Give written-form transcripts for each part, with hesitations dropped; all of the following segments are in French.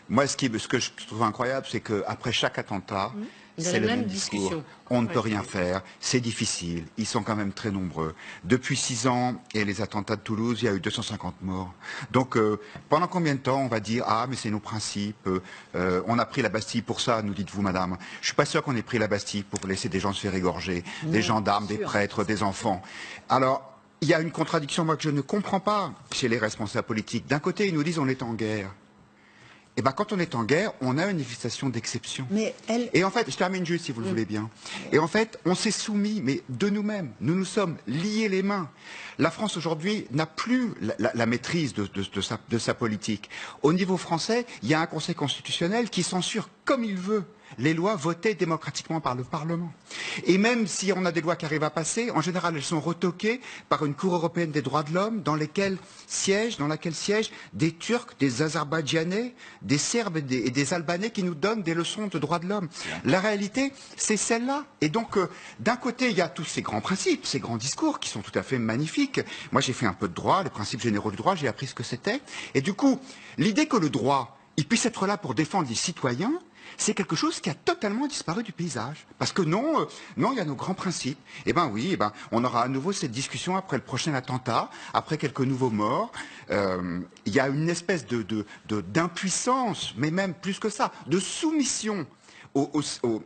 Moi, ce que je trouve incroyable, c'est qu'après chaque attentat, c'est le même discours. On ne peut rien faire, c'est difficile, ils sont quand même très nombreux. Depuis 6 ans et les attentats de Toulouse, il y a eu 250 morts. Donc, pendant combien de temps on va dire « Ah, mais c'est nos principes, on a pris la Bastille pour ça », nous dites-vous, madame. Je suis pas sûr qu'on ait pris la Bastille pour laisser des gens se faire égorger, des gendarmes, des prêtres, des enfants. Alors, il y a une contradiction, moi, que je ne comprends pas chez les responsables politiques. D'un côté, ils nous disent « On est en guerre ». Et ben, quand on est en guerre, on a une législation d'exception. Et en fait, je termine juste si vous le voulez bien. Et en fait, on s'est soumis, mais de nous-mêmes. Nous nous sommes liés les mains. La France aujourd'hui n'a plus la maîtrise de sa politique. Au niveau français, il y a un Conseil constitutionnel qui censure comme il veut les lois votées démocratiquement par le Parlement. Et même si on a des lois qui arrivent à passer, en général, elles sont retoquées par une Cour européenne des droits de l'homme dans laquelle siègent des Turcs, des Azerbaïdjanais, des Serbes et des Albanais qui nous donnent des leçons de droits de l'homme. La réalité, c'est celle-là. Et donc, d'un côté, il y a tous ces grands principes, ces grands discours qui sont tout à fait magnifiques. Moi, j'ai fait un peu de droit, les principes généraux du droit, j'ai appris ce que c'était. Et du coup, l'idée que le droit, il puisse être là pour défendre les citoyens, c'est quelque chose qui a totalement disparu du paysage. Parce que non, il y a nos grands principes. Eh ben oui, eh ben, on aura à nouveau cette discussion après le prochain attentat, après quelques nouveaux morts. Il y a une espèce d'impuissance, mais même plus que ça, de soumission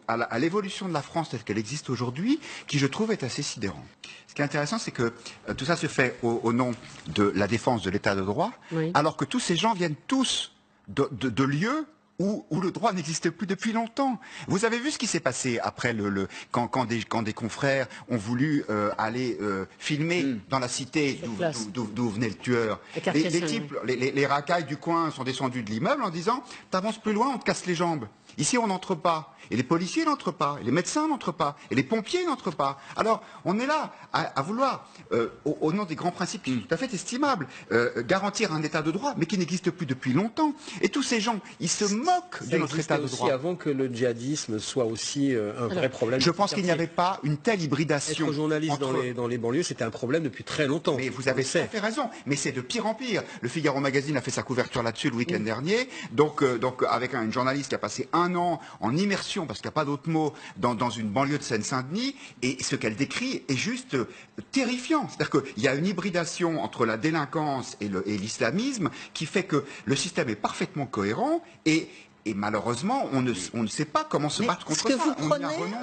à l'évolution de la France telle qu'elle existe aujourd'hui, qui je trouve est assez sidérant. Ce qui est intéressant, c'est que tout ça se fait au nom de la défense de l'état de droit, alors que tous ces gens viennent tous de lieux où le droit n'existe plus depuis longtemps. Vous avez vu ce qui s'est passé après quand des confrères ont voulu aller filmer dans la cité d'où venait le tueur. Les racailles du coin sont descendus de l'immeuble en disant « T'avances plus loin, on te casse les jambes ». Ici, on n'entre pas. Et les policiers n'entrent pas. Et les médecins n'entrent pas. Et les pompiers n'entrent pas. Alors, on est là à vouloir, au nom des grands principes qui sont tout à fait estimables, garantir un état de droit, mais qui n'existe plus depuis longtemps. Et tous ces gens, ils se moquent de notre état de droit. Aussi avant que le djihadisme soit aussi un vrai problème. Je pense qu'il n'y avait pas une telle hybridation. Être journaliste dans les banlieues, c'était un problème depuis très longtemps. Mais vous avez tout à fait raison. Mais c'est de pire en pire. Le Figaro Magazine a fait sa couverture là-dessus le week-end dernier. Donc avec une journaliste qui a passé 1 an en immersion, parce qu'il n'y a pas d'autre mot, dans une banlieue de Seine-Saint-Denis, et ce qu'elle décrit est juste terrifiant. C'est-à-dire qu'il y a une hybridation entre la délinquance et l'islamisme qui fait que le système est parfaitement cohérent et malheureusement, on ne sait pas comment se battre contre ça.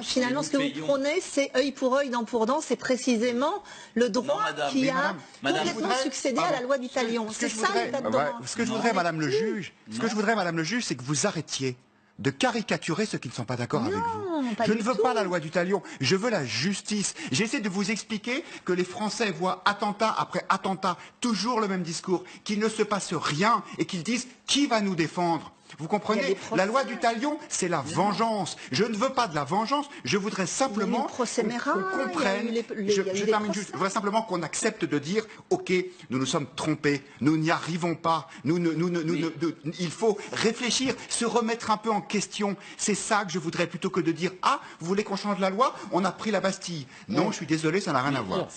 Finalement, ce que vous prônez, c'est œil pour œil, dent pour dent, c'est précisément le droit qui a complètement succédé à la loi du talion. C'est ça l'état de droit. Ce que je voudrais, Madame le juge, c'est que vous arrêtiez de caricaturer ceux qui ne sont pas d'accord avec vous. Je ne veux pas la loi du talion, je veux la justice. J'essaie de vous expliquer que les Français voient attentat après attentat, toujours le même discours, qu'il ne se passe rien et qu'ils disent « qui va nous défendre ?» Vous comprenez? La loi du talion, c'est la vengeance. Je ne veux pas de la vengeance, je voudrais simplement qu'on comprenne, je termine juste, je voudrais simplement qu'on accepte de dire « Ok, nous nous sommes trompés, nous n'y arrivons pas, il faut réfléchir, se remettre un peu en question. » C'est ça que je voudrais plutôt que de dire « Ah, vous voulez qu'on change la loi? On a pris la Bastille. » Non, je suis désolé, ça n'a rien à voir.